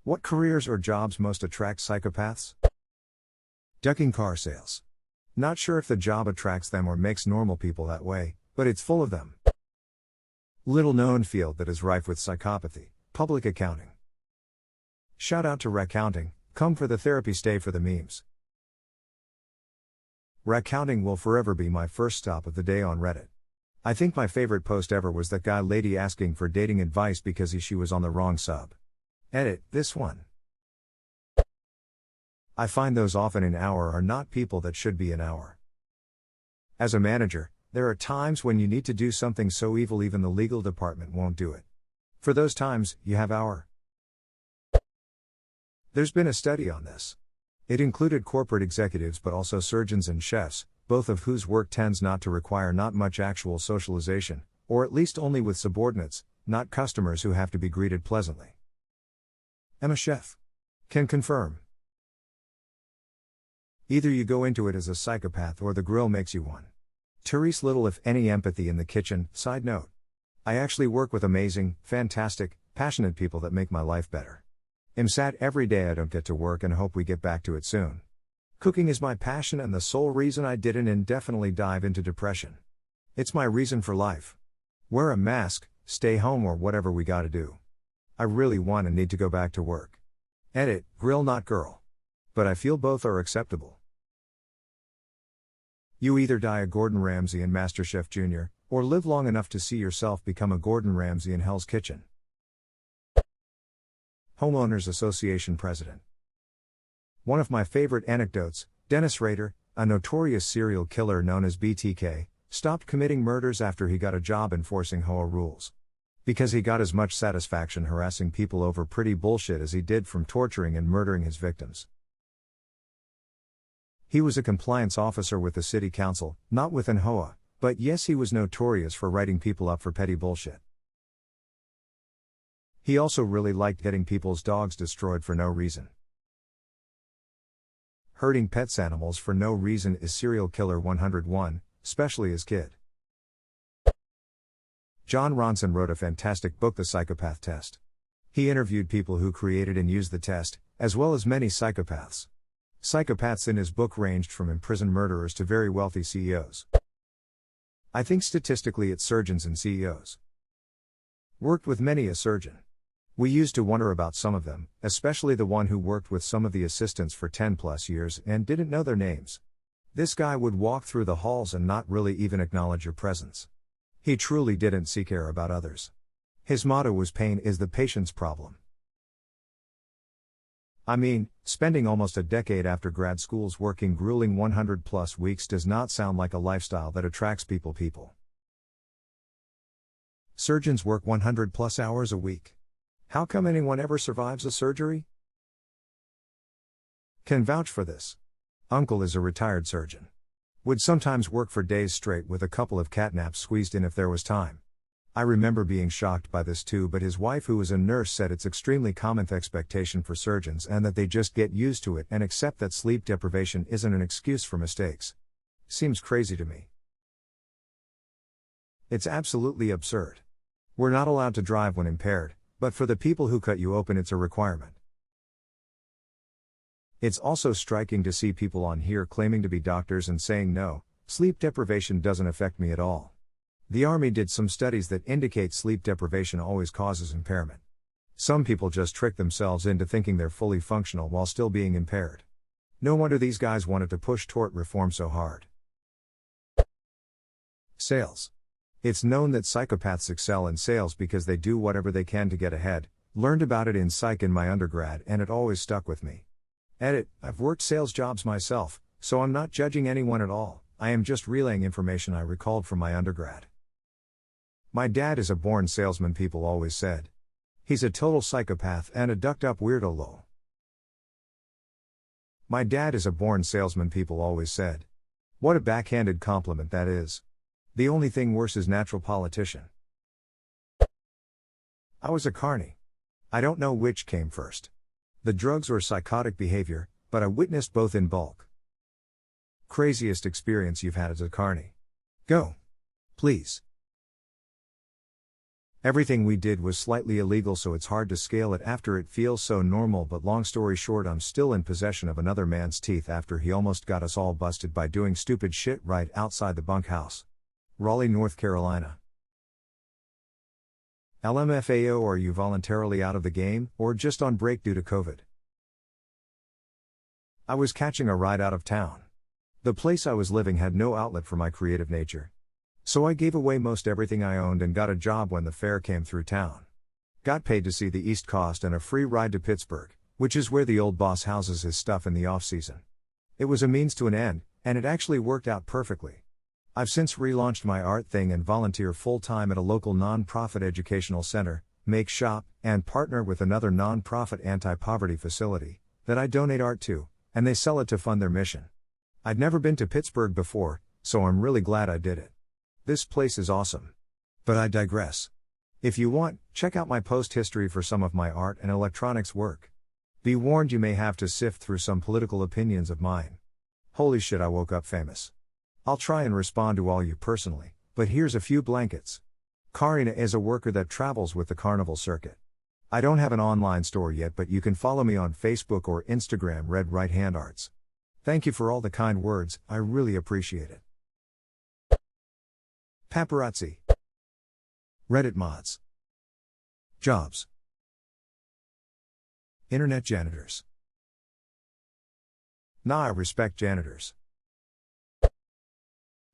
What careers or jobs most attract psychopaths? Ducking car sales. Not sure if the job attracts them or makes normal people that way, but it's full of them. Little known field that is rife with psychopathy, public accounting. Shout out to Raccounting, come for the therapy, stay for the memes. Raccounting will forever be my first stop of the day on Reddit. I think my favorite post ever was that guy lady asking for dating advice because she was on the wrong sub. Edit, this one. I find those often in our are not people that should be in our. As a manager, there are times when you need to do something so evil even the legal department won't do it. For those times, you have our. There's been a study on this. It included corporate executives but also surgeons and chefs, both of whose work tends not to require not much actual socialization, or at least only with subordinates, not customers who have to be greeted pleasantly. Am a chef. Can confirm. Either you go into it as a psychopath or the grill makes you one. Therese little if any empathy in the kitchen. Side note. I actually work with amazing, fantastic, passionate people that make my life better. I'm sad every day I don't get to work and hope we get back to it soon. Cooking is my passion and the sole reason I didn't indefinitely dive into depression. It's my reason for life. Wear a mask, stay home or whatever we gotta do. I really want and need to go back to work. Edit, grill not girl. But I feel both are acceptable. You either die a Gordon Ramsay in MasterChef Jr., or live long enough to see yourself become a Gordon Ramsay in Hell's Kitchen. Homeowners Association President. One of my favorite anecdotes, Dennis Rader, a notorious serial killer known as BTK, stopped committing murders after he got a job enforcing HOA rules. Because he got as much satisfaction harassing people over pretty bullshit as he did from torturing and murdering his victims. He was a compliance officer with the city council, not with an HOA, but yes, he was notorious for writing people up for petty bullshit. He also really liked getting people's dogs destroyed for no reason. Hurting pets animals for no reason is serial killer 101, especially as kid. John Ronson wrote a fantastic book, The Psychopath Test. He interviewed people who created and used the test, as well as many psychopaths. Psychopaths in his book ranged from imprisoned murderers to very wealthy CEOs. I think statistically it's surgeons and CEOs. Worked with many a surgeon. We used to wonder about some of them, especially the one who worked with some of the assistants for 10 plus years and didn't know their names. This guy would walk through the halls and not really even acknowledge your presence. He truly didn't seek care about others. His motto was pain is the patient's problem. I mean, spending almost a decade after grad schools working grueling 100 plus weeks does not sound like a lifestyle that attracts people. Surgeons work 100 plus hours a week. How come anyone ever survives a surgery? Can vouch for this. Uncle is a retired surgeon. Would sometimes work for days straight with a couple of catnaps squeezed in if there was time. I remember being shocked by this too, but his wife, who was a nurse, said it's extremely common expectation for surgeons and that they just get used to it and accept that sleep deprivation isn't an excuse for mistakes. Seems crazy to me. It's absolutely absurd. We're not allowed to drive when impaired, but for the people who cut you open it's a requirement. It's also striking to see people on here claiming to be doctors and saying no, sleep deprivation doesn't affect me at all. The Army did some studies that indicate sleep deprivation always causes impairment. Some people just trick themselves into thinking they're fully functional while still being impaired. No wonder these guys wanted to push tort reform so hard. Sales. It's known that psychopaths excel in sales because they do whatever they can to get ahead. Learned about it in psych in my undergrad and it always stuck with me. Edit, I've worked sales jobs myself, so I'm not judging anyone at all, I am just relaying information I recalled from my undergrad. My dad is a born salesman, people always said. He's a total psychopath and a ducked up weirdo lol. My dad is a born salesman, people always said. What a backhanded compliment that is. The only thing worse is natural politician. I was a carny. I don't know which came first. The drugs or psychotic behavior, but I witnessed both in bulk. Craziest experience you've had as a carny? Go. Please. Everything we did was slightly illegal, so it's hard to scale it after it feels so normal, but long story short, I'm still in possession of another man's teeth after he almost got us all busted by doing stupid shit right outside the bunkhouse. Raleigh, North Carolina. LMFAO, are you voluntarily out of the game, or just on break due to COVID? I was catching a ride out of town. The place I was living had no outlet for my creative nature. So I gave away most everything I owned and got a job when the fair came through town. Got paid to see the East Coast and a free ride to Pittsburgh, which is where the old boss houses his stuff in the off-season. It was a means to an end, and it actually worked out perfectly. I've since relaunched my art thing and volunteer full-time at a local non-profit educational center, make shop, and partner with another non-profit anti-poverty facility that I donate art to, and they sell it to fund their mission. I'd never been to Pittsburgh before, so I'm really glad I did it. This place is awesome. But I digress. If you want, check out my post history for some of my art and electronics work. Be warned, you may have to sift through some political opinions of mine. Holy shit, I woke up famous. I'll try and respond to all you personally, but here's a few blankets. Karina is a worker that travels with the carnival circuit. I don't have an online store yet, but you can follow me on Facebook or Instagram, Red Right Hand Arts. Thank you for all the kind words, I really appreciate it. Paparazzi. Reddit mods. Jobs. Internet janitors. Nah, I respect janitors.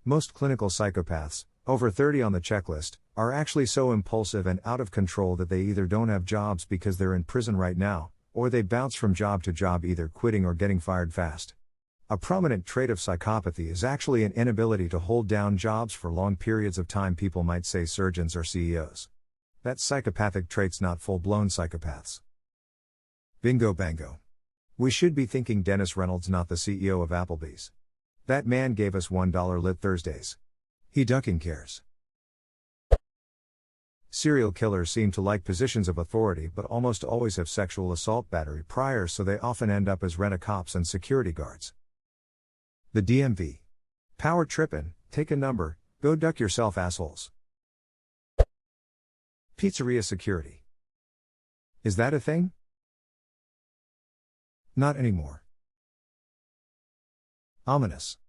Most clinical psychopaths, over 30 on the checklist, are actually so impulsive and out of control that they either don't have jobs because they're in prison right now, or they bounce from job to job, either quitting or getting fired fast. A prominent trait of psychopathy is actually an inability to hold down jobs for long periods of time. People might say surgeons or CEOs. That's psychopathic traits, not full-blown psychopaths. Bingo bango. We should be thinking Dennis Reynolds, not the CEO of Applebee's. That man gave us $1 lit Thursdays. He ducking cares. Serial killers seem to like positions of authority but almost always have sexual assault battery priors, so they often end up as rent-a-cops and security guards. The DMV. Power trippin', take a number, go duck yourself, assholes. Pizzeria security. Is that a thing? Not anymore. Ominous.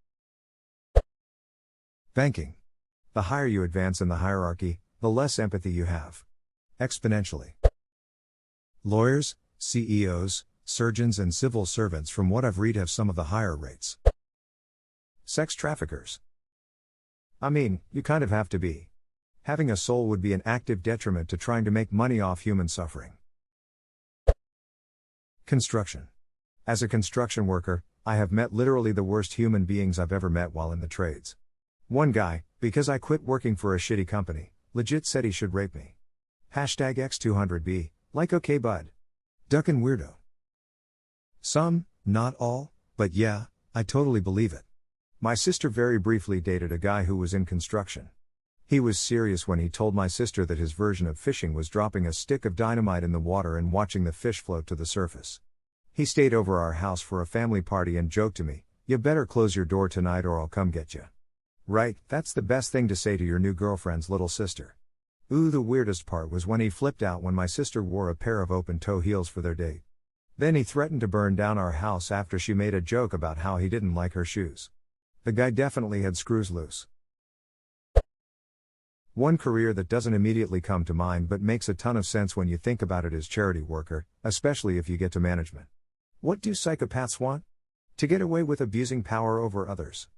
Banking. The higher you advance in the hierarchy, the less empathy you have. Exponentially. Lawyers, CEOs, surgeons, and civil servants, from what I've read, have some of the higher rates. Sex traffickers. I mean, you kind of have to be. Having a soul would be an active detriment to trying to make money off human suffering. Construction. As a construction worker, I have met literally the worst human beings I've ever met while in the trades. One guy, because I quit working for a shitty company, legit said he should rape me. Hashtag X200B, like okay bud. Duckin' weirdo. Some, not all, but yeah, I totally believe it. My sister very briefly dated a guy who was in construction. He was serious when he told my sister that his version of fishing was dropping a stick of dynamite in the water and watching the fish float to the surface. He stayed over our house for a family party and joked to me, "You better close your door tonight or I'll come get you." Right, that's the best thing to say to your new girlfriend's little sister. Ooh, the weirdest part was when he flipped out when my sister wore a pair of open-toe heels for their date. Then he threatened to burn down our house after she made a joke about how he didn't like her shoes. The guy definitely had screws loose. One career that doesn't immediately come to mind but makes a ton of sense when you think about it is charity worker, especially if you get to management. What do psychopaths want? To get away with abusing power over others.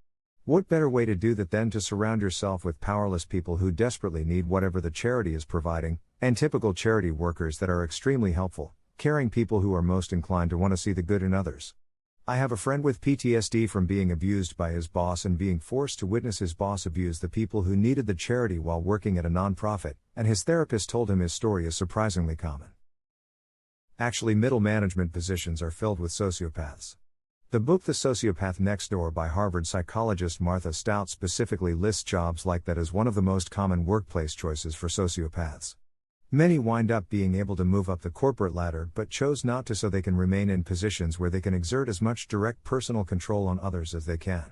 What better way to do that than to surround yourself with powerless people who desperately need whatever the charity is providing, and typical charity workers that are extremely helpful, caring people who are most inclined to want to see the good in others. I have a friend with PTSD from being abused by his boss and being forced to witness his boss abuse the people who needed the charity while working at a nonprofit, and his therapist told him his story is surprisingly common. Actually, middle management positions are filled with sociopaths. The book The Sociopath Next Door by Harvard psychologist Martha Stout specifically lists jobs like that as one of the most common workplace choices for sociopaths. Many wind up being able to move up the corporate ladder but chose not to so they can remain in positions where they can exert as much direct personal control on others as they can.